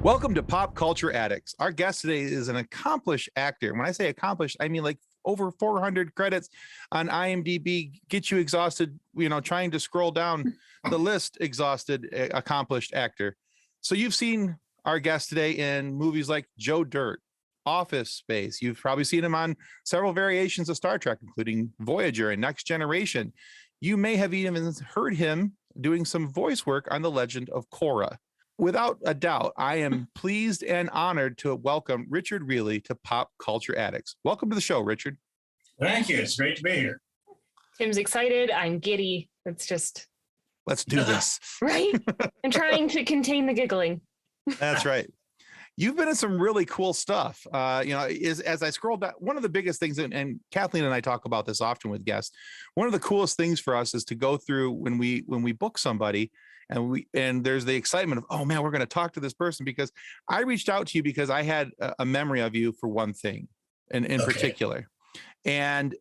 Welcome to Pop Culture Addicts. Our guest today is an accomplished actor. When I say accomplished, I mean like over 400 credits on IMDb. Get you exhausted, trying to scroll down the list. Exhausted, accomplished actor. So you've seen our guest today in movies like Joe Dirt, Office Space. You've probably seen him on several variations of Star Trek, including Voyager and Next Generation. You may have even heard him doing some voice work on The Legend of Korra. Without a doubt, I am pleased and honored to welcome Richard Riehle to Pop Culture Addicts. Welcome to the show, Richard. Thank you. It's great to be here. Tim's excited. I'm giddy. Let's do this. Right? I'm trying to contain the giggling. That's right. You've been in some really cool stuff. As I scroll down, one of the biggest things, and Kathleen and I talk about this often with guests, one of the coolest things for us is to go through when we book somebody and there's the excitement of, oh man, we're going to talk to this person, because I reached out to you because I had a memory of you for one thing in particular. And,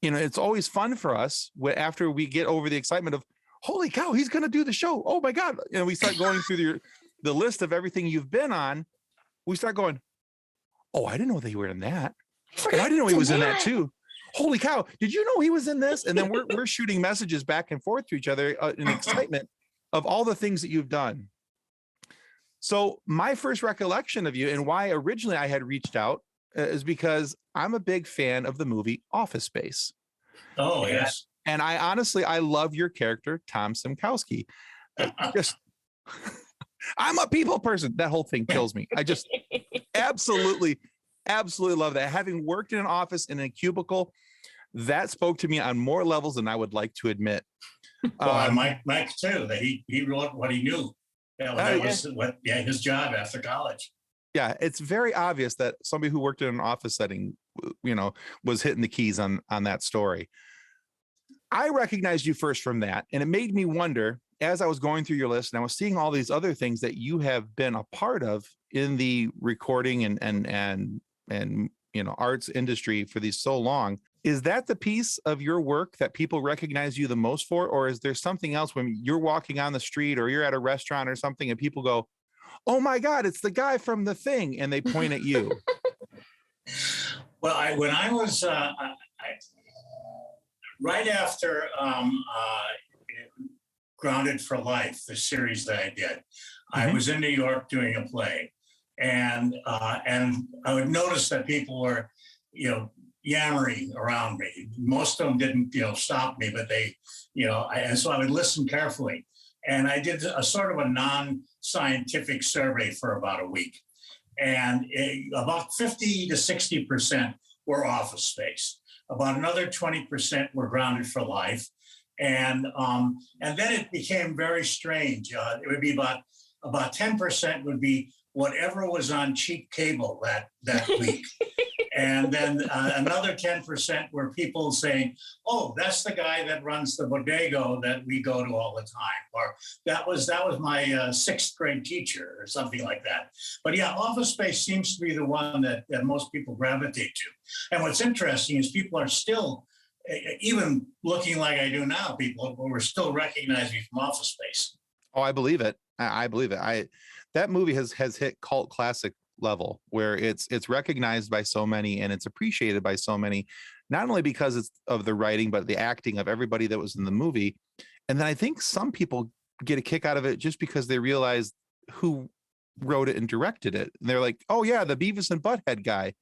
it's always fun for us after we get over the excitement of, holy cow, he's going to do the show. Oh my God. And we start going through the list of everything you've been on. We start going, oh, I didn't know they were in that. Oh, I didn't know he was in that too. Holy cow. Did you know he was in this? And then we're shooting messages back and forth to each other in excitement of all the things that you've done. So my first recollection of you and why originally I had reached out is because I'm a big fan of the movie Office Space. Oh, yes. And I love your character, Tom Symkowski. I'm a people person. That whole thing kills me. I just absolutely love that. Having worked in an office in a cubicle, that spoke to me on more levels than I would like to admit. Well, Mike too, that he wrote what he knew. That was his job after college. Yeah, it's very obvious that somebody who worked in an office setting, was hitting the keys on that story. I recognized you first from that, and it made me wonder, as I was going through your list and I was seeing all these other things that you have been a part of in the recording and arts industry for these so long. Is that the piece of your work that people recognize you the most for? Or is there something else when you're walking on the street or you're at a restaurant or something and people go, oh my God, it's the guy from The Thing, and they point at you? Well, when I was right after Grounded for Life, the series that I did, I was in New York doing a play, and I would notice that people were, yammering around me. Most of them didn't, stop me, but they, and so I would listen carefully. And I did a sort of a non-scientific survey for about a week, and about 50 to 60% were Office Space. About another 20% were Grounded for Life. And then it became very strange. It would be about 10% would be whatever was on cheap cable that week. And then another 10% were people saying, oh, that's the guy that runs the bodega that we go to all the time. Or that was my sixth grade teacher or something like that. But yeah, Office Space seems to be the one that most people gravitate to. And what's interesting is people are still, even looking like I do now, people were still recognizing me from Office Space. Oh, I believe it. I believe it. That movie has hit cult classic level where it's recognized by so many and it's appreciated by so many, not only because it's of the writing, but the acting of everybody that was in the movie. And then I think some people get a kick out of it just because they realize who wrote it and directed it. And they're like, oh yeah, the Beavis and Butthead guy.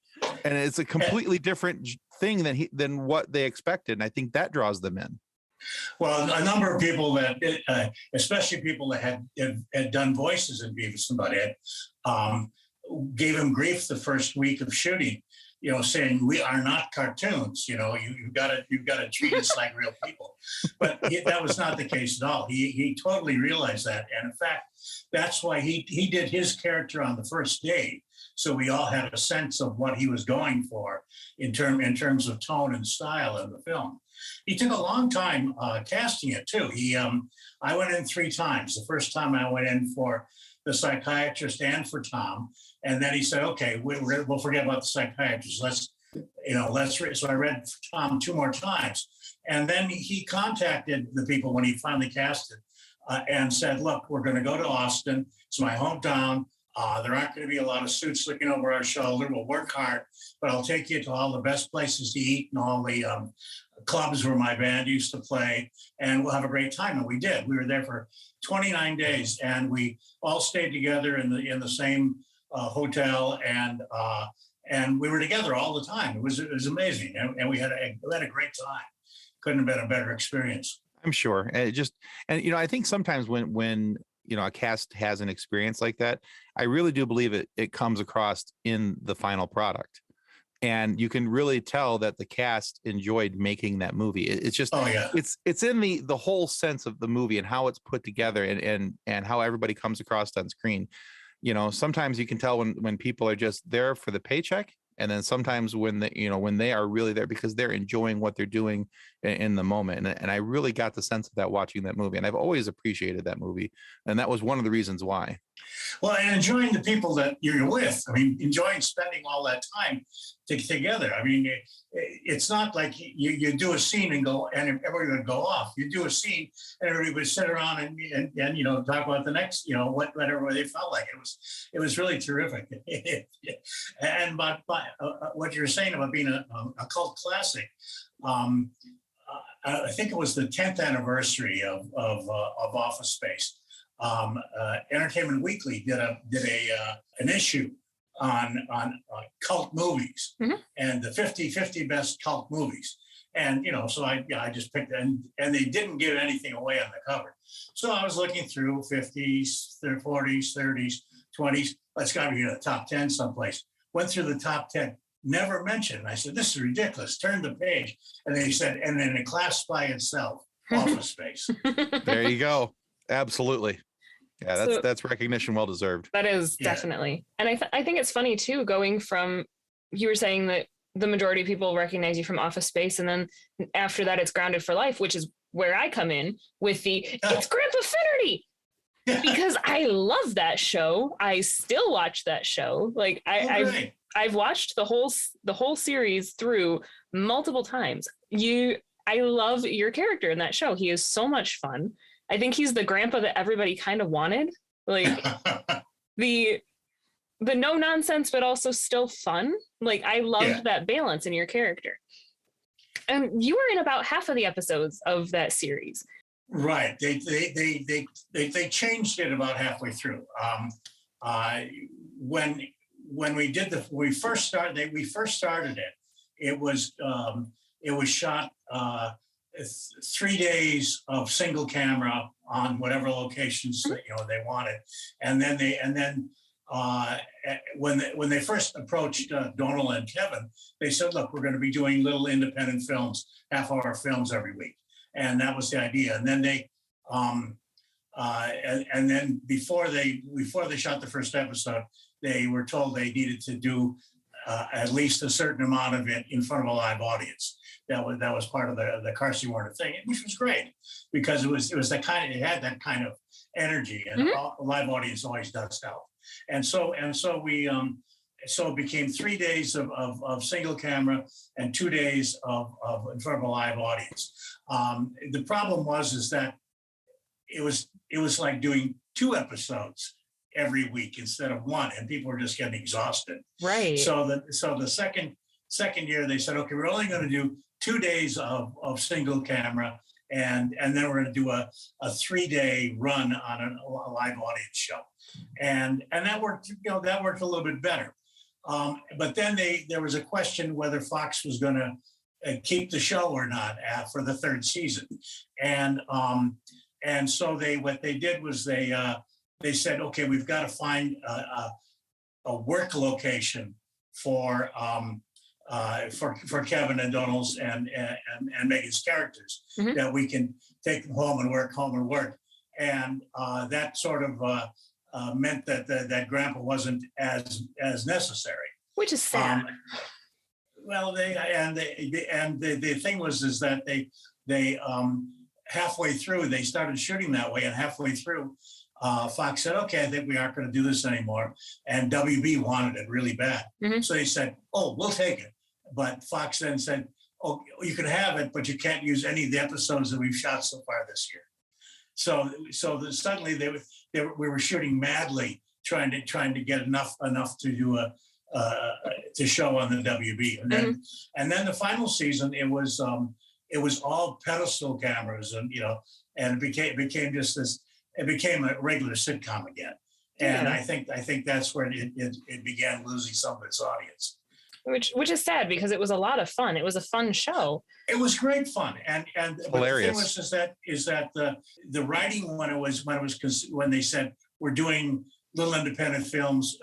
And it's a completely different thing than what they expected. And I think that draws them in. Well, a number of people that, especially people that had done voices in Beavis and Butthead, gave him grief the first week of shooting, saying we are not cartoons. You've got to treat us like real people. But that was not the case at all. He totally realized that, and in fact, that's why he did his character on the first day, so we all had a sense of what he was going for in terms of tone and style of the film. He took a long time casting it too. I went in 3 times. The first time I went in for the psychiatrist and for Tom, and then he said, "Okay, we'll forget about the psychiatrist. Let's read." So I read Tom 2 more times, and then he contacted the people when he finally casted, and said, "Look, we're going to go to Austin. It's my hometown. There aren't going to be a lot of suits looking over our shoulder. We'll work hard, but I'll take you to all the best places to eat and all the clubs where my band used to play, and we'll have a great time. And we did. We were there for 29 days, and we all stayed together in the same hotel, and we were together all the time. It was amazing, and we had a great time. Couldn't have been a better experience. I'm sure. And I think sometimes when a cast has an experience like that, I really do believe it comes across in the final product. And you can really tell that the cast enjoyed making that movie. It's just, oh yeah, it's in the whole sense of the movie and how it's put together and how everybody comes across on screen. Sometimes you can tell when people are just there for the paycheck, and then sometimes when they are really there because they're enjoying what they're doing in the moment. And I really got the sense of that watching that movie, and I've always appreciated that movie, and that was one of the reasons why. Well, and enjoying the people that you're with. I mean, enjoying spending all that time together. I mean, it's not like you do a scene and everybody would go off. You do a scene and everybody would sit around and talk about the next, whatever they felt like. It was really terrific. And but what you're saying about being a cult classic, I think it was the 10th anniversary of Office Space. Entertainment Weekly did an issue on cult movies, mm-hmm. and the 50 best cult movies. And so I just picked it, and they didn't give anything away on the cover. So I was looking through 50s, 40s, 30s, 20s. Let's got to be in the top 10 someplace. Went through the top 10. Never mentioned. I said, this is ridiculous. Turn the page. And they said, and then a class by itself, Office Space. There you go. Absolutely. Yeah, that's recognition well deserved. That is definitely. And I think it's funny too, going from, you were saying that the majority of people recognize you from Office Space, and then after that it's Grounded for Life, which is where I come in with it's Grandpa Finnerty. Because I love that show. I still watch that show. Like I've watched the whole series through multiple times. I love your character in that show. He is so much fun. I think he's the grandpa that everybody kind of wanted. Like the no nonsense, but also still fun. Like I loved that balance in your character. And you were in about half of the episodes of that series. Right. They changed it about halfway through. When we first started it, it was shot 3 days of single camera on whatever locations they wanted, and then when they first approached Donal and Kevin, they said, "Look, we're going to be doing little independent films, half-hour films every week," and that was the idea. And then they, and then before they shot the first episode, they were told they needed to do at least a certain amount of it in front of a live audience. That was part of the Carsey Werner thing, which was great because it had that kind of energy, and a live audience always does help. And so it became 3 days of single camera and 2 days of in front of a live audience. The problem is that it was like doing 2 episodes every week instead of 1, and people were just getting exhausted. Right. So the second year they said, okay, we're only going to do 2 days of single camera, and then we're going to do a 3-day run on a live audience show, and that worked. That worked a little bit better. But then there was a question whether Fox was going to keep the show or not for the 3rd season, and so what they did was they said, okay, we've got to find a work location for Kevin and Donal's and Megan's characters, mm-hmm. that we can take them home and work. And that sort of meant that Grandpa wasn't as necessary. Which is sad. Well, the thing is that they halfway through they started shooting that way, and halfway through Fox said, okay, I think we aren't going to do this anymore. And WB wanted it really bad. Mm-hmm. So they said, oh, we'll take it. But Fox then said, oh, you can have it, but you can't use any of the episodes that we've shot so far this year. So suddenly we were shooting madly trying to get enough to do to show on the WB, and then the final season it was all pedestal cameras, and and it became just this. It became a regular sitcom again, and I think that's where it began losing some of its audience. Which is sad because it was a lot of fun. It was a fun show. It was great fun, and hilarious. But the thing was is that the writing when they said we're doing little independent films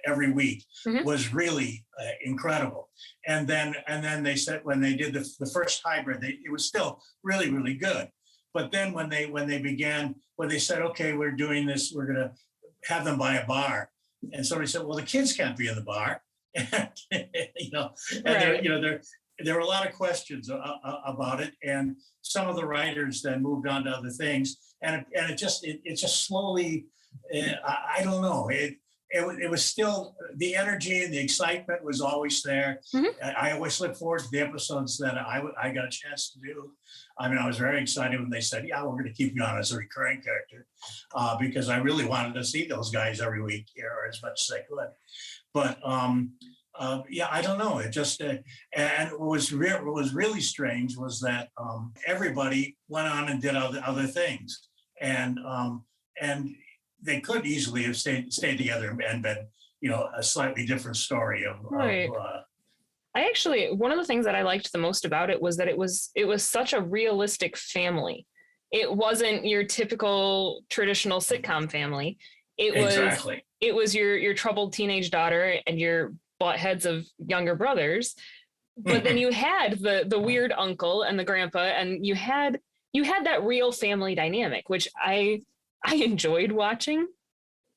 every week was really incredible, and then they said when they did the first hybrid, it was still really, really good. But then when they said, okay, we're doing this, we're going to have them by a bar, and somebody said, well, the kids can't be in the bar, and there were a lot of questions about it, and some of the writers then moved on to other things, and it just slowly, I don't know, it was still, the energy and the excitement was always there. I always look forward to the episodes that I got a chance to do. I mean, I was very excited when they said, yeah, we're going to keep you on as a recurring character, because I really wanted to see those guys every week, or as much as I could. But yeah, I don't know. It just, and what was really strange was that everybody went on and did other things. And they could easily have stayed together and been, a slightly different story of I actually, one of the things that I liked the most about it was that it was such a realistic family. It wasn't your typical traditional sitcom family. It was your troubled teenage daughter and your butt heads of younger brothers. But then you had the weird uncle and the grandpa, and you had that real family dynamic, which I enjoyed watching,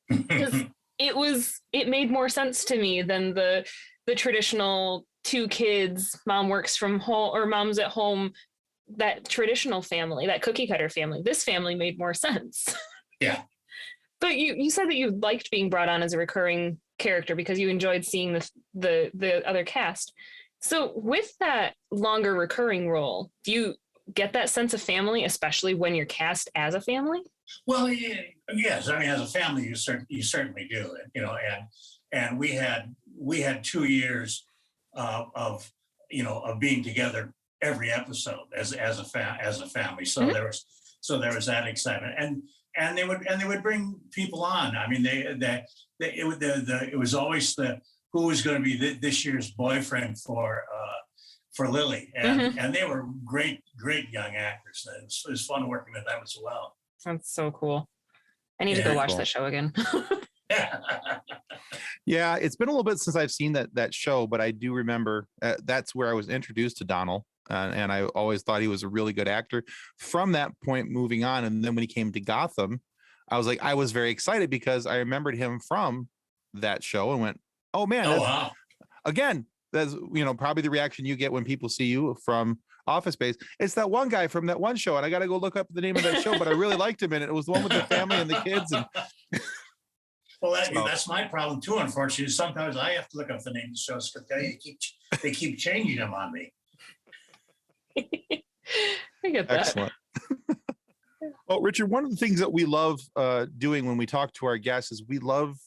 because it made more sense to me than the traditional two kids, mom works from home or mom's at home, that traditional family, that cookie cutter family. This family made more sense. Yeah. But you said that you liked being brought on as a recurring character because you enjoyed seeing the other cast. So with that longer recurring role, do you get that sense of family, especially when you're cast as a family? Well, yes. I mean, as a family, you certainly do, and we had 2 years of being together every episode as a family. So there was that excitement, and they would bring people on. I mean, it was always who was going to be this year's boyfriend for Lily, and they were great young actors. It was fun working with them as well. That's so cool. I need to go watch that show again. Yeah, it's been a little bit since I've seen that show, but I do remember that's where I was introduced to Donald, and I always thought he was a really good actor. From that point, moving on, and then when he came to Gotham, I was very excited because I remembered him from that show and went, "Oh man!" Wow! Again, that's probably the reaction you get when people see you from Office Space. It's that one guy from that one show, and I got to go look up the name of that show, but I really liked him, and it was the one with the family and the kids. And well, that's my problem too. Unfortunately, sometimes I have to look up the name of the shows because they keep changing them on me. I get that. Excellent. Well, Richard, one of the things that we love doing when we talk to our guests is we love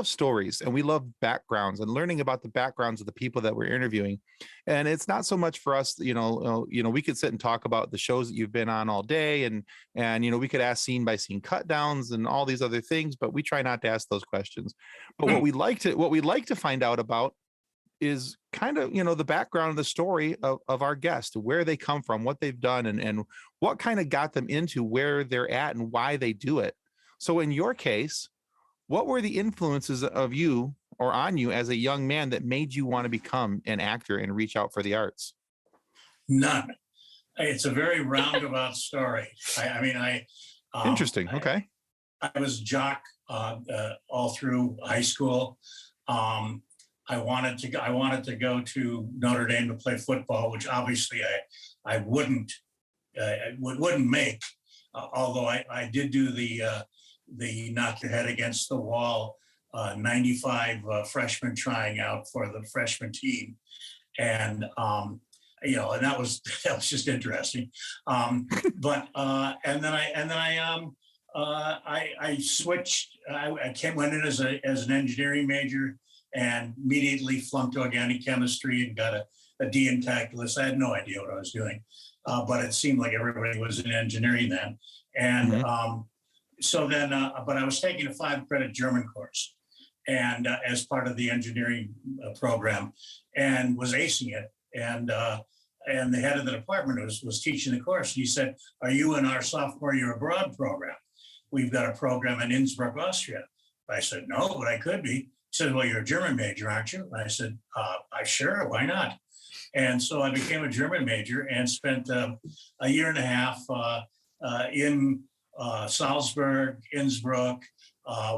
stories, and we love backgrounds and learning about the backgrounds of the people that we're interviewing. And it's not so much for us, we could sit and talk about the shows that you've been on all day, and we could ask scene by scene cut downs and all these other things, but we try not to ask those questions. But what we like to find out about is kind of, the background of the story of our guest, where they come from, what they've done, and what kind of got them into where they're at and why they do it. So in your case, what were the influences of you or on you as a young man that made you want to become an actor and reach out for the arts? None. It's a very roundabout story. Interesting. Okay. I was a jock all through high school. I wanted to go to Notre Dame to play football, which obviously I wouldn't make. Although I did do the knock your head against the wall 95 freshmen trying out for the freshman team, and and that was just interesting. But and then I I switched. Went in as an engineering major and immediately flunked organic chemistry and got a D in calculus. I had no idea what I was doing, but it seemed like everybody was in engineering then. And so then, but I was taking a 5-credit German course, and as part of the engineering program, and was acing it. And the head of the department was teaching the course. He said, "Are you in our sophomore year abroad program? We've got a program in Innsbruck, Austria." I said, "No, but I could be." He said, "Well, you're a German major, aren't you?" And I said, "I sure, why not?" And so I became a German major and spent a year and a half in Salzburg, Innsbruck,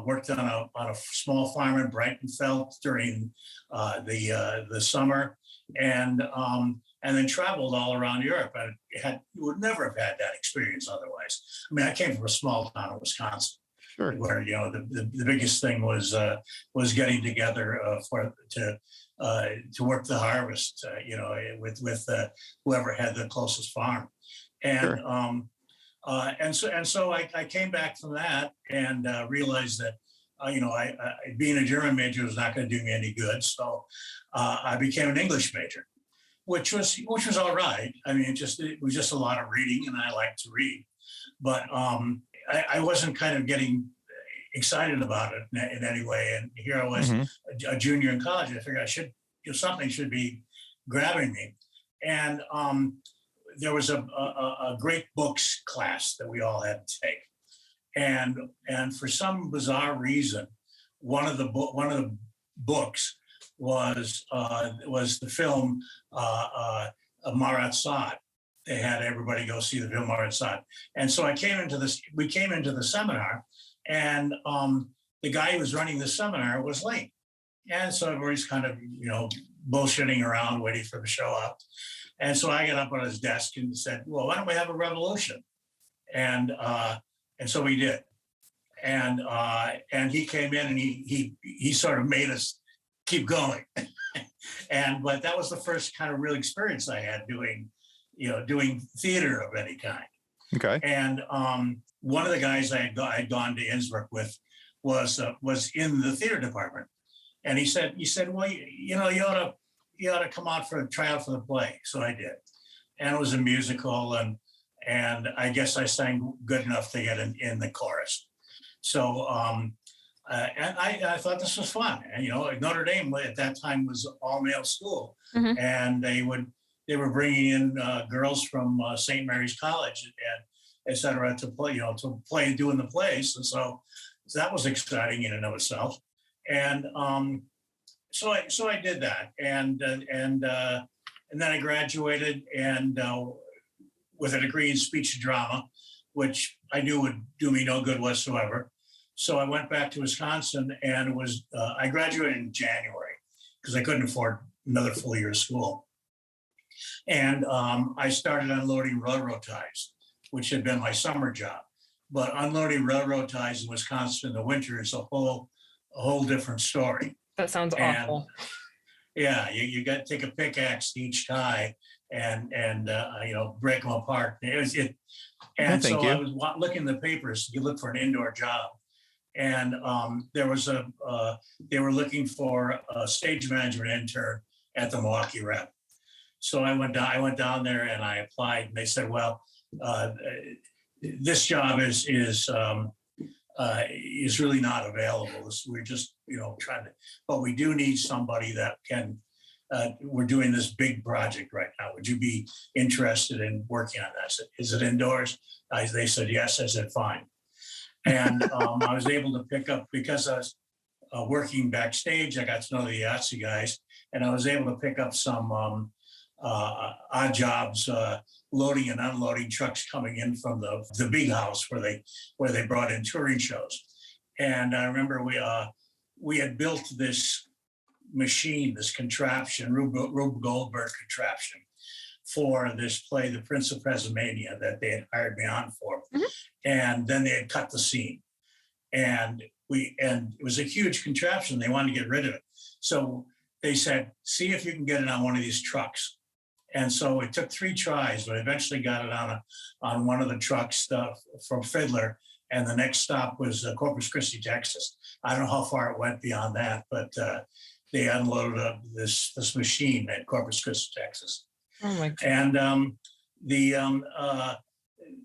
worked on a small farm in Breitenfeld during the summer, and then traveled all around Europe. You would never have had that experience otherwise. I mean, I came from a small town in Wisconsin, Sure. where the biggest thing was getting together to work the harvest, with whoever had the closest farm, and Sure. and so I came back from that and realized that being a German major was not going to do me any good, so I became an English major, which was all right. I mean, it was just a lot of reading, and I like to read, but I wasn't kind of getting excited about it in any way. And here I was, a junior in college. I figured something should be grabbing me, and there was a great books class that we all had to take, and for some bizarre reason, one of the books was the film Marat Sade. They had everybody go see the film Marat Sade, and so we came into the seminar, and the guy who was running the seminar was late, and so everybody's kind of bullshitting around waiting for him to show up, and so I got up on his desk and said, "Well, why don't we have a revolution?" And so we did, and he came in and he sort of made us keep going. But that was the first kind of real experience I had doing theater of any kind. Okay. And one of the guys I had gone to Innsbruck with was in the theater department, and he said, "Well, you ought to come out for a tryout for the play." So I did, and it was a musical, and I guess I sang good enough to get in the chorus. So and I thought this was fun. And Notre Dame at that time was all male school, and they were bringing in girls from St. Mary's College and et cetera to play doing the plays, and so that was exciting in and of itself. And so I did that, and then I graduated and with a degree in speech and drama, which I knew would do me no good whatsoever. So I went back to Wisconsin, and I graduated in January because I couldn't afford another full year of school. And I started unloading railroad ties, which had been my summer job. But unloading railroad ties in Wisconsin in the winter is a whole different story. That sounds awful. Yeah, you got to take a pickaxe to each tie and break them apart. I was looking in the papers. You look for an indoor job, and they were looking for a stage management intern at the Milwaukee Rep. So I went down there and I applied, and they said, "Well, this job is really not available. We're just trying to, but we do need somebody that can. We're doing this big project right now. Would you be interested in working on that?" I said, "Is it indoors?" They said yes. I said fine, and I was able to pick up, because I was working backstage. I got to know the Yahtzee guys, and I was able to pick up some odd jobs, loading and unloading trucks coming in from the big house where they brought in touring shows. And I remember we had built this machine, this contraption, Rube Goldberg contraption, for this play, The Prince of Tasmania, that they had hired me on for. And then they had cut the scene. And it was a huge contraption. They wanted to get rid of it. So they said, "See if you can get it on one of these trucks." And so it took 3 tries, but I eventually got it on one of the trucks from Fiddler, and the next stop was Corpus Christi, Texas. I don't know how far it went beyond that, but they unloaded this machine at Corpus Christi, Texas. Oh my God. And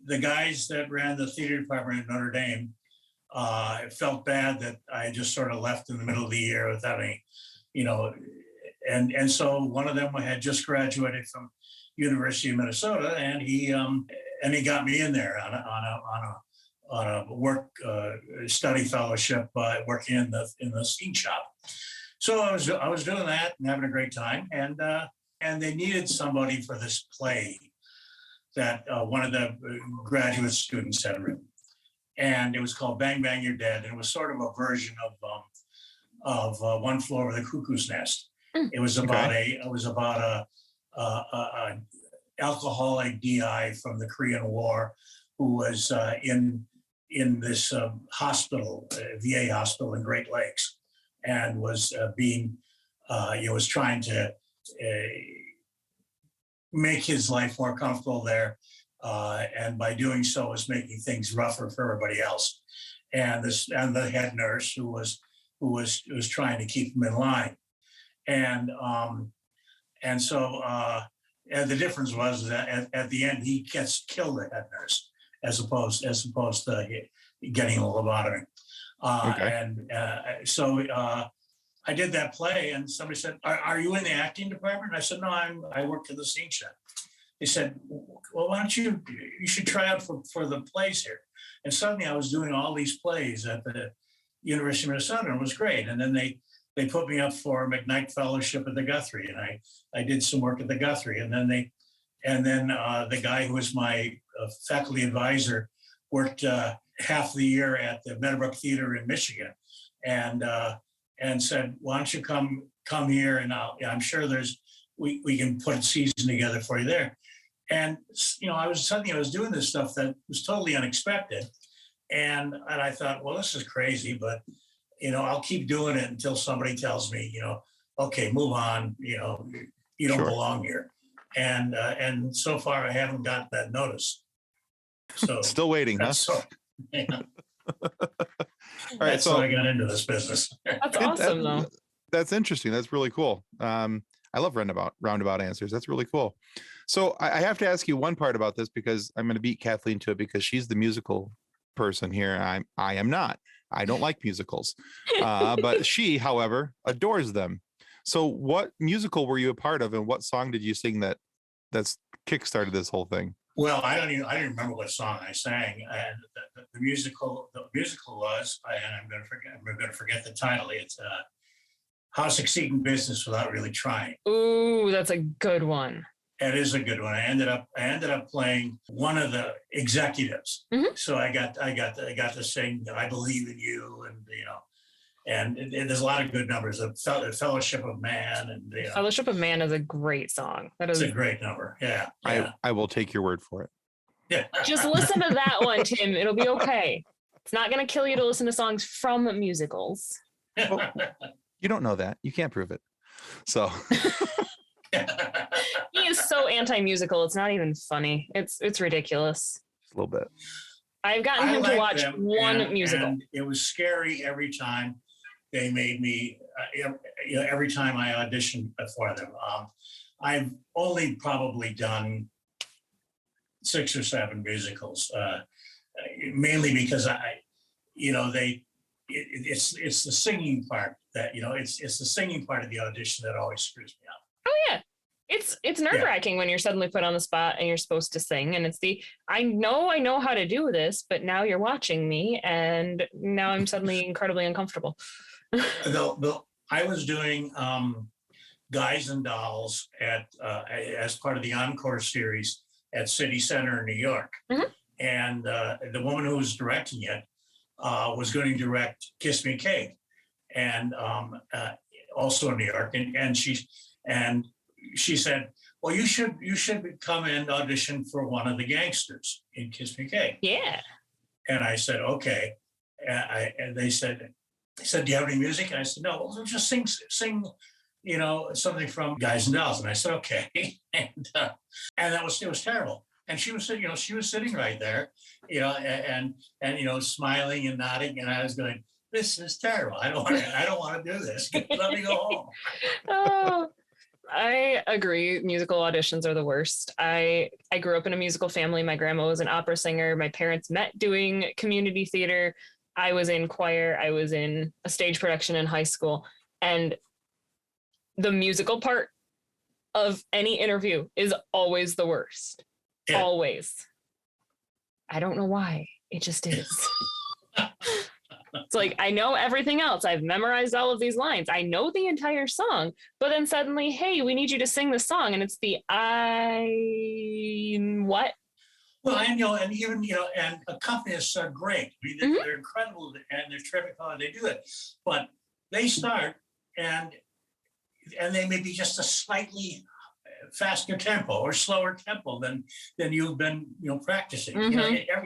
the guys that ran the theater department at Notre Dame felt bad that I just sort of left in the middle of the year without any, and so one of them had just graduated from University of Minnesota, and he got me in there on a work study fellowship, working in the scene shop. So I was doing that and having a great time, and they needed somebody for this play that one of the graduate students had written, and it was called Bang Bang You're Dead, and it was sort of a version of One Flew Over the Cuckoo's Nest. It was about a alcoholic DI from the Korean War who was in this hospital, VA hospital in Great Lakes, and was was trying to make his life more comfortable there, and by doing so was making things rougher for everybody else. And the head nurse who was trying to keep him in line. And so the difference was that at the end he gets killed, the head nurse, as opposed to getting a lobotomy. So I did that play, and somebody said, "Are you in the acting department?" And I said, "No, I work in the scene shop." They said, "Well, why don't you should try out for the plays here?" And suddenly I was doing all these plays at the University of Minnesota, and it was great. And then they put me up for McKnight Fellowship at the Guthrie, and I did some work at the Guthrie. And then the guy who was my faculty advisor worked half the year at the Meadowbrook Theater in Michigan, and said, "Why don't you come here, and I'm sure we can put a season together for you there." And I was doing this stuff that was totally unexpected, and I thought, well, this is crazy, but I'll keep doing it until somebody tells me, okay, move on, you don't belong here. And so far I haven't got that notice. So still waiting, huh? Yeah. All right, so I got into this business. That's awesome, though. That's interesting. That's really cool. I love roundabout answers. That's really cool. So I have to ask you one part about this, because I'm going to beat Kathleen to it, because she's the musical person here. I am not. I don't like musicals, but she, however, adores them. So what musical were you a part of, and what song did you sing that's kickstarted this whole thing? Well, I don't remember what song I sang. And the musical was, and I'm going to forget the title. It's How to Succeed in Business Without Really Trying. Ooh, that's a good one. It is a good one. I ended up playing one of the executives. Mm-hmm. So I got to sing "I Believe in You," and there's a lot of good numbers. The Fellowship of Man, and Fellowship of Man is a great song. It's a great number. Yeah. I will take your word for it. Yeah. Just listen to that one, Tim. It'll be okay. It's not going to kill you to listen to songs from musicals. Well, you don't know that. You can't prove it. So. He is so anti-musical. It's not even funny. It's ridiculous. A little bit. I've gotten him to watch one musical. And it was scary every time they made me. Every time I auditioned for them. I've only probably done 6 or 7 musicals, mainly because it's the singing part that it's the singing part of the audition that always screws me up. Oh yeah. It's nerve-wracking when you're suddenly put on the spot and you're supposed to sing, and it's I know how to do this, but now you're watching me, and now I'm suddenly incredibly uncomfortable. I was doing Guys and Dolls as part of the Encore series at City Center in New York. Mm-hmm. And the woman who was directing it was going to direct Kiss Me Kate, and also in New York, and she said, "Well, you should come and audition for one of the gangsters in Kiss Me Kate." Yeah. And I said, "Okay." And they said, "Do you have any music?" And I said, "No, well, just sing, something from Guys and Dolls." And I said, "Okay." And it was terrible. And she was, she was sitting right there, and smiling and nodding, and I was going, "This is terrible. I don't want to do this. Let me go home." Oh, I agree. Musical auditions are the worst. I grew up in a musical family. My grandma was an opera singer. My parents met doing community theater. I was in choir. I was in a stage production in high school. And the musical part of any interview is always the worst. Yeah. Always. I don't know why. It just is. It's like, I know everything else. I've memorized all of these lines. I know the entire song, but then suddenly, hey, we need you to sing the song. And it's the what? Well, and even, and accompanists are great. I mean, they're incredible and they're terrific how they do it. But they start and they may be just a slightly faster tempo or slower tempo than you've been, practicing.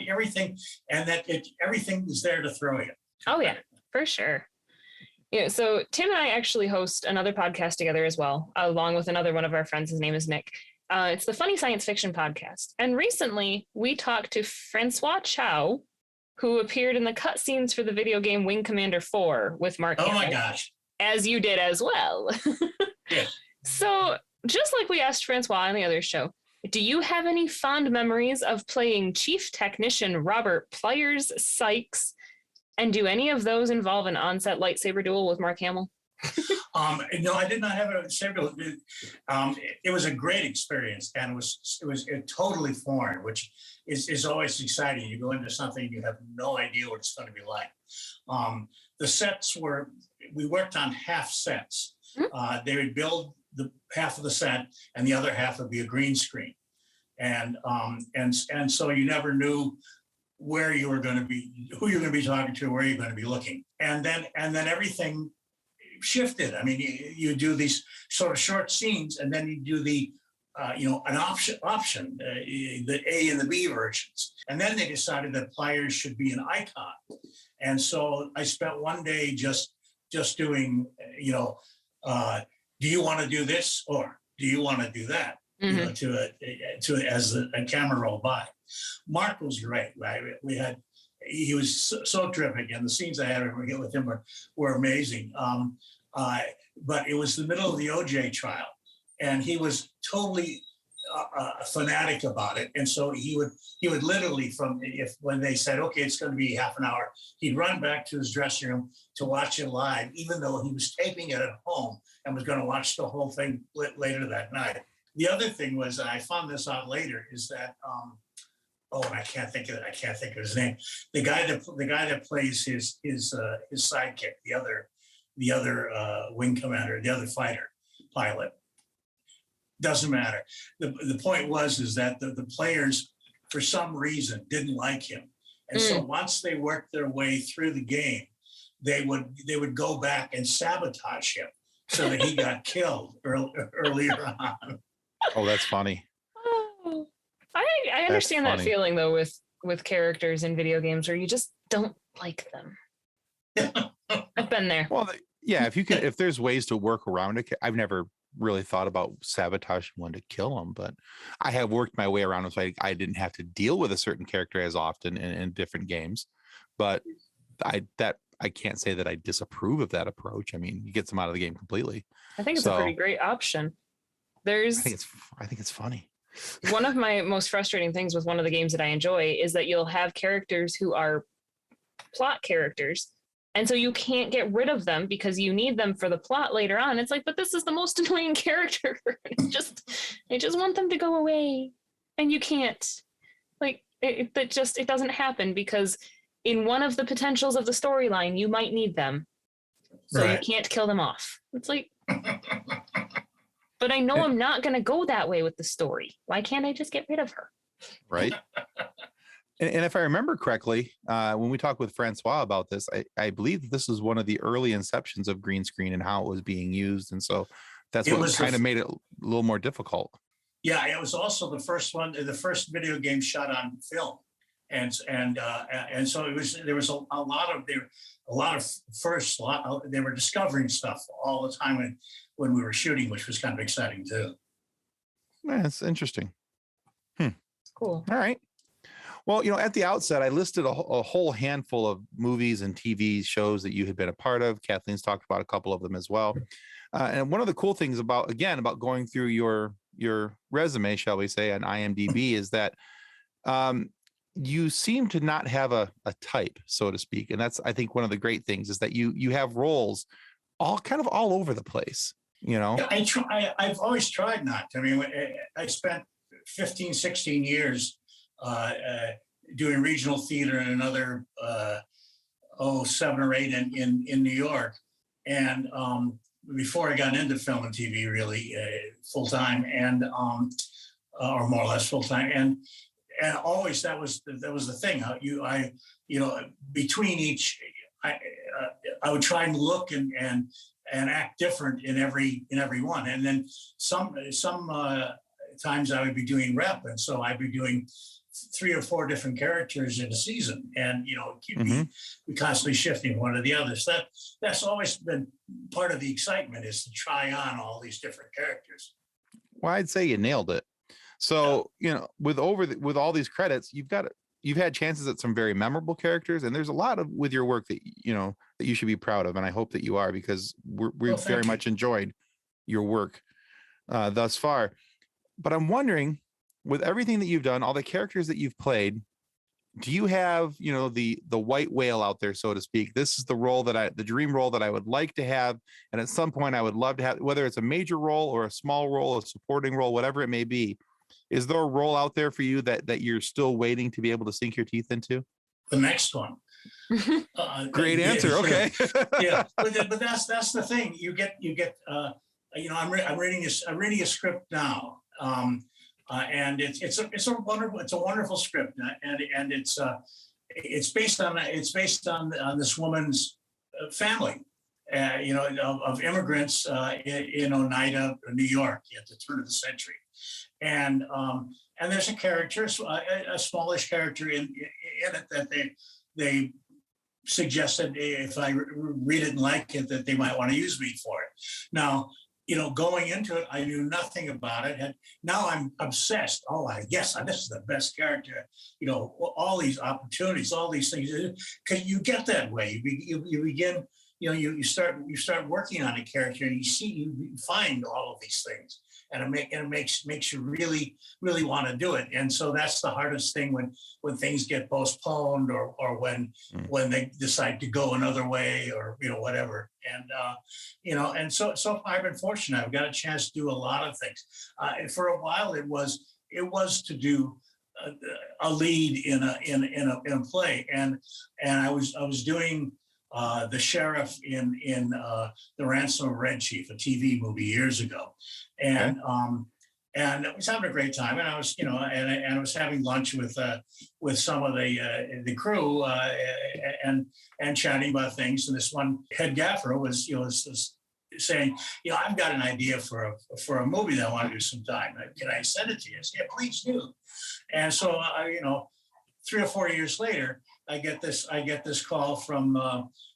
Everything, and everything is there to throw you. Oh yeah, for sure. Yeah, so Tim and I actually host another podcast together as well, along with another one of our friends. His name is Nick. It's the Funny Science Fiction podcast. And recently we talked to Francois Chow, who appeared in the cutscenes for the video game Wing Commander 4 with Mark Oh Hamill, my gosh. as you did as well. Yeah. So just like we asked Francois on the other show, do you have any fond memories of playing Chief Technician Robert Pliers Sykes? And do any of those involve an on-set lightsaber duel with Mark Hamill? No, I did not have a lightsaber. It was a great experience, and it was totally foreign, which is always exciting. You go into something, you have no idea what it's going to be like. The sets we worked on half sets. They would build the half of the set, and the other half would be a green screen, and so you never knew where you were going to be, who you're going to be talking to, where you're going to be looking, and then everything shifted. I mean, you do these sort of short scenes, and then you do the an option, the A and the B versions, and then they decided that Pliers should be an icon, and so I spent one day just doing do you want to do this or do you want to do that? To as the camera rolled by. Mark was great, right? He was so terrific, and the scenes I had with him were amazing. But it was the middle of the OJ trial, and he was totally a fanatic about it. And so he would literally when they said, okay, it's going to be half an hour, he'd run back to his dressing room to watch it live, even though he was taping it at home and was going to watch the whole thing later that night. The other thing was, and I found this out later, is that and I can't think of his name. The guy that plays his sidekick, the other wing commander, the other fighter pilot. Doesn't matter. The point is that the players, for some reason, didn't like him, and so once they worked their way through the game, they would go back and sabotage him so that he got killed earlier on. Oh, that's funny. Oh, I understand that feeling though with characters in video games where you just don't like them. I've been there. Well, yeah, if there's ways to work around it, I've never really thought about sabotaging one to kill them, but I have worked my way around it, so I didn't have to deal with a certain character as often in different games. But I can't say that I disapprove of that approach. I mean, it gets them out of the game completely. I think it's a pretty great option. I think it's funny. One of my most frustrating things with one of the games that I enjoy is that you'll have characters who are plot characters, and so you can't get rid of them because you need them for the plot later on. It's like, but this is the most annoying character. I just want them to go away, and you can't. Like it doesn't happen because in one of the potentials of the storyline, you might need them, so you can't kill them off. It's like. But I know I'm not going to go that way with the story. Why can't I just get rid of her? Right. And if I remember correctly, when we talked with Francois about this, I believe that this was one of the early inceptions of green screen and how it was being used. And so that's what kind of made it a little more difficult. Yeah, it was also the first first video game shot on film. And so there was a lot of firsts. They were discovering stuff all the time when we were shooting, which was kind of exciting too. Yeah, it's interesting. Cool. All right. Well, at the outset, I listed a whole handful of movies and TV shows that you had been a part of. Kathleen's talked about a couple of them as well. And one of the cool things about going through your resume, shall we say, on IMDb is that you seem to not have a type, so to speak. And that's, I think, one of the great things is that you have roles all over the place, Yeah, I've always tried not to. I mean, I spent 15, 16 years doing regional theater and another 7 or 8 in New York. And before I got into film and TV really full time, and or more or less full time, and always that was the thing. Between each, I would try and look and act different in every one, and then some times I would be doing rep, and so I'd be doing 3 or 4 different characters in a season, and we constantly shifting one to the other. So that's always been part of the excitement, is to try on all these different characters. Well, I'd say you nailed it. So with all these credits, you've had chances at some very memorable characters, and there's a lot of with your work that that you should be proud of, and I hope that you are, because we've very much enjoyed your work thus far. But I'm wondering, with everything that you've done, all the characters that you've played, do you have, the white whale out there, so to speak? This is the dream role that I would like to have. And at some point I would love to have, whether it's a major role or a small role, a supporting role, whatever it may be. Is there a role out there for you that you're still waiting to be able to sink your teeth into? The next one. Great answer. Sure. Okay. Yeah, but that's the thing. You get. I'm reading a script now. And it's a wonderful script, and it's based on this woman's family, of immigrants in Oneida, New York, at the turn of the century, and there's a character, a smallish character in it that they suggested, if I read it and like it, that they might want to use me for it. Now, going into it, I knew nothing about it, and now I'm obsessed. Oh, this is the best character. All these opportunities, all these things, because you get that way. You begin, you start working on a character, and you find all of these things, and it makes you really, really want to do it. And so that's the hardest thing when things get postponed, or when they decide to go another way, or whatever. And so I've been fortunate. I've got a chance to do a lot of things. For a while, it was to do a lead in a play, and I was doing the sheriff in The Ransom of Red Chief, a TV movie years ago, and I was having a great time, and I was and I was having lunch with some of the crew, and chatting about things, and this one head gaffer was saying, I've got an idea for a movie that I want to do sometime. Can I send it to you? I said, yeah, please do. And so 3 or 4 years later, I get this call from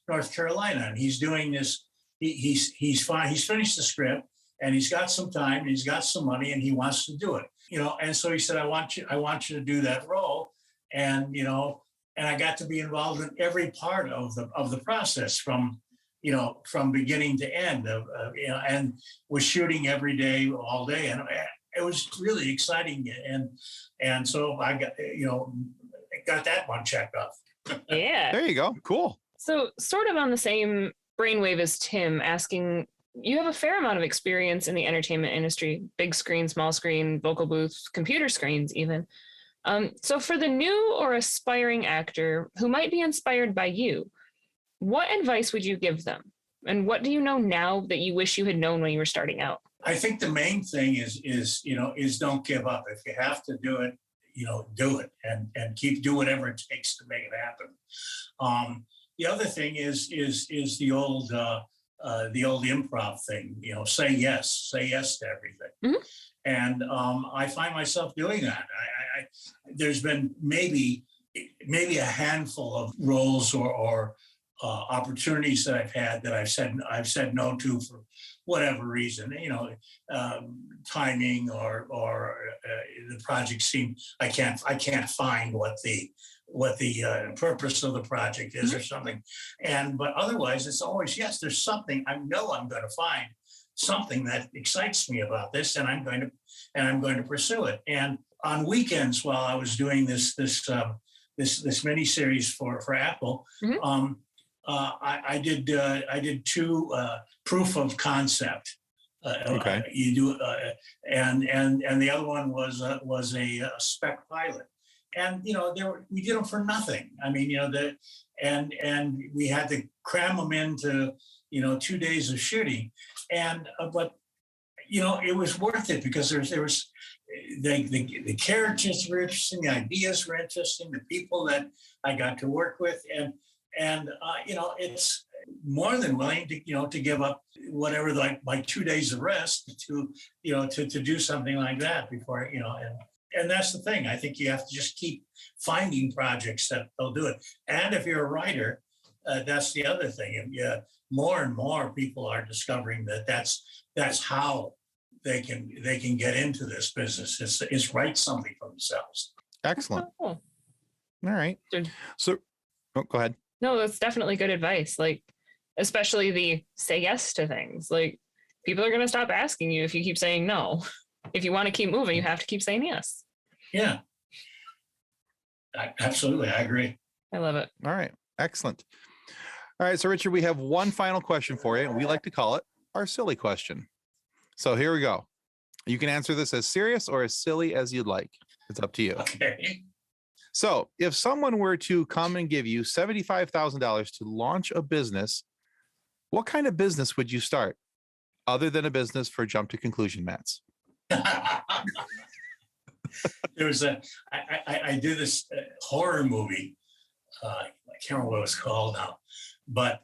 North Carolina, and he's doing this. He's fine. He's finished the script, and he's got some time, and he's got some money, and he wants to do it. And so he said, I want you to do that role, and I got to be involved in every part of the process from beginning to end, and was shooting every day, all day, and it was really exciting, and so I got that one checked off. Yeah. There you go. Cool. So sort of on the same brainwave as Tim, asking, you have a fair amount of experience in the entertainment industry, big screen, small screen, vocal booths, computer screens even. So for the new or aspiring actor who might be inspired by you, what advice would you give them? And what do you know now that you wish you had known when you were starting out? I think the main thing is don't give up. If you have to do it, do it, and do whatever it takes to make it happen. The other thing is the old improv thing. Say yes to everything. Mm-hmm. And I find myself doing that. There's been maybe a handful of roles or opportunities that I've had that I've said no to for whatever reason, timing or the project seem I can't find what the purpose of the project is or something, but otherwise it's always yes, there's something I know I'm going to find something that excites me about this, and I'm going to pursue it. And on weekends, while I was doing this mini series for Apple. I did two proof of concept. Okay. You do, and the other one was a spec pilot, and we did them for nothing. I mean, and we had to cram them into 2 days of shooting, and but it was worth it because there was the characters were interesting, the ideas were interesting, the people that I got to work with, and it's more than willing to give up whatever my 2 days of rest to do something like that before and that's the thing. I think you have to just keep finding projects that they'll do it. And if you're a writer, that's the other thing. More and more people are discovering that's how they can get into this business. Is write something for themselves. Excellent. Oh. All right. So, go ahead. No, that's definitely good advice. Like, especially the say yes to things. Like, people are going to stop asking you if you keep saying no. If you want to keep moving, you have to keep saying yes. Yeah. Absolutely. I agree. I love it. All right. Excellent. All right. So, Richard, we have one final question for you, and we like to call it our silly question. So here we go. You can answer this as serious or as silly as you'd like. It's up to you. Okay. So if someone were to come and give you $75,000 to launch a business, what kind of business would you start other than a business for jump to conclusion mats? There was I did this horror movie. I can't remember what it was called now, but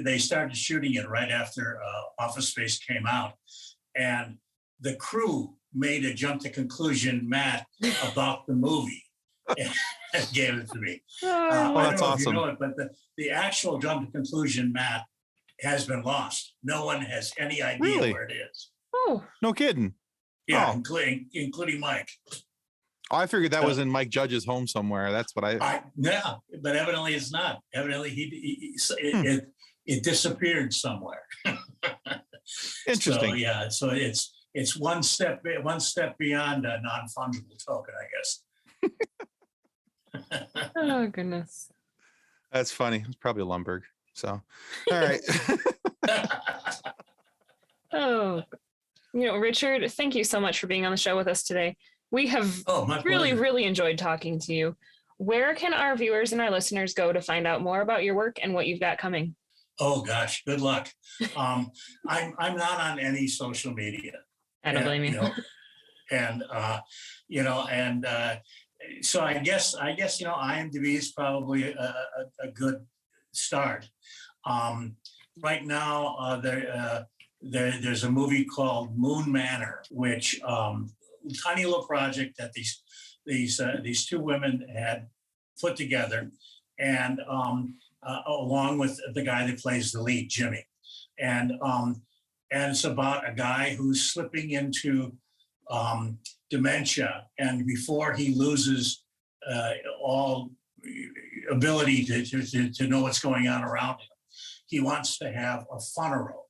they started shooting it right after Office Space came out, and the crew made a jump to conclusion mat about the movie and gave it to me. I that's don't know awesome. if you know it, but the actual jump to conclusion mat has been lost. No one has any idea Really? where it is. Oh, No kidding. Yeah, Oh. including Mike. I figured that was in Mike Judge's home somewhere. That's what Yeah, but evidently it's not. Evidently it disappeared somewhere. Interesting. So yeah, so it's one step beyond a non-fungible token, I guess. oh goodness. That's funny. It's probably a Lumberg. So, all right. Oh, Richard, thank you so much for being on the show with us today. We have my really, pleasure. really enjoyed talking to you. Where can our viewers and our listeners go to find out more about your work and what you've got coming? Oh gosh, good luck. I'm not on any social media. I don't blame you. So I guess IMDb is probably a good start. Right now, there's a movie called Moon Manor, which tiny little project that these two women had put together, and along with the guy that plays the lead, Jimmy, and it's about a guy who's slipping into dementia, and before he loses all ability to know what's going on around him, he wants to have a funeral,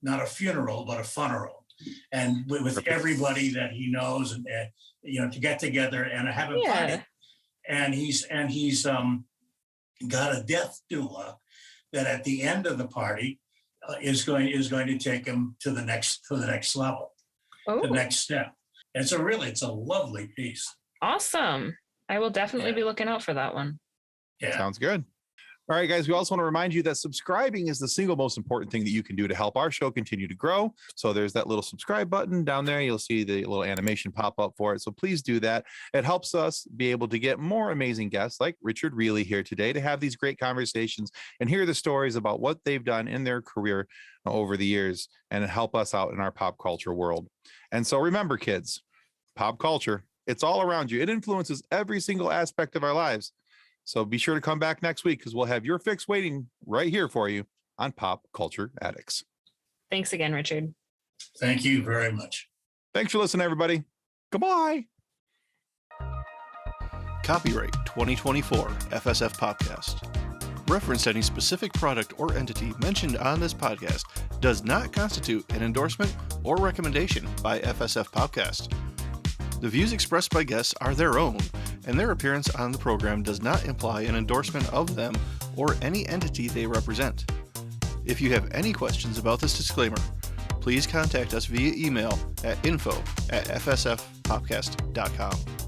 not a funeral, but a funeral, and with everybody that he knows, and to get together and have a party. And he's got a death doula that at the end of the party is going to take him to the next level, the next step. And so really, it's a lovely piece. Awesome. I will definitely be looking out for that one. Yeah. Sounds good. All right, guys, we also want to remind you that subscribing is the single most important thing that you can do to help our show continue to grow. So there's that little subscribe button down there. You'll see the little animation pop up for it. So please do that. It helps us be able to get more amazing guests like Richard Riehle here today to have these great conversations and hear the stories about what they've done in their career over the years and help us out in our pop culture world. And so remember, kids, pop culture, it's all around you. It influences every single aspect of our lives. So be sure to come back next week because we'll have your fix waiting right here for you on Pop Culture Addicts. Thanks again, Richard. Thank you very much. Thanks for listening, everybody. Goodbye. Copyright 2024 FSF Podcast. Reference to any specific product or entity mentioned on this podcast does not constitute an endorsement or recommendation by FSF Podcast. The views expressed by guests are their own, and their appearance on the program does not imply an endorsement of them or any entity they represent. If you have any questions about this disclaimer, please contact us via email at info@fsfpodcast.com.